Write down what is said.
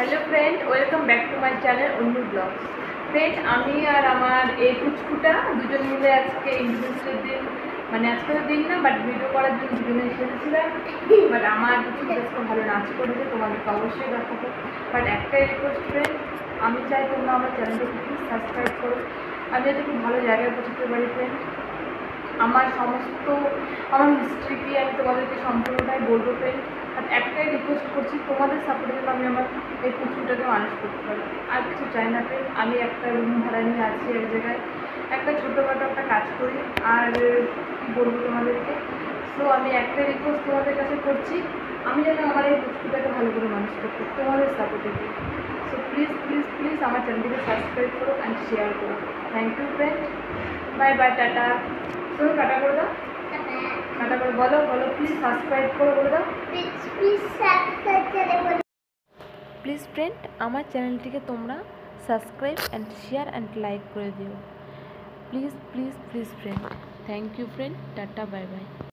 Hello friend, welcome back to my channel অন্য blogs. Friend, আমি আর আমার এই কুচকুটা দুজন মিলে আজকে ইন্ডিপেন্ডেন্সের দিন, মানে আজকে তো দিন না, বাট ভিডিও করার জন্য দুজনে এসেছিলাম। বাট আমার কিছু আজকে ভালো নাচ করেছে, তোমাদেরকে অবশ্যই দেখাবো। বাট একটাই রিকোয়েস্ট ফ্রেন্ড, আমি চাই তোমরা আমার চ্যানেলটাকে প্লিজ সাবস্ক্রাইব করো। আমি যাতে খুব ভালো জায়গায় পৌঁছতে পারি ফ্রেন্ড। আমার সমস্ত আমার হিস্ট্রি কি আমি তোমাদেরকে সম্পূর্ণটাই বলবো ফ্রেন্ড। আর একটাই রিকোয়েস্ট করছি, তোমাদের সাপোর্টে যেন আমি আমার এই পুচকুটাকে মানুষ করতে পারি। আর কিছু চাই না ফ্রেন্ড। আমি একটা রুম ভাড়া নিয়ে আছি এক জায়গায়, একটা ছোটোখাটো একটা কাজ করি। আর কী বলবো তোমাদেরকে, সো আমি একটা রিকোয়েস্ট তোমাদের কাছে করছি, আমি যেন আমার এই পুচকুটাকে ভালো করে মানুষ করতে তোমাদের সাপোর্টে দিই। সো প্লিজ প্লিজ প্লিজ আমার চ্যানেলটিকে সাবস্ক্রাইব করো অ্যান্ড শেয়ার করো। Thank you friend, bye bye, tata. শোনো, টাটা করে দাও, টাটা করে বলো বলো, প্লিজ সাবস্ক্রাইব করো, বলে দাও প্লিজ ফ্রেন্ড, আমার চ্যানেলটিকে তোমরা subscribe and share and like করে দিও। Please please please friend, thank you friend, tata, bye by.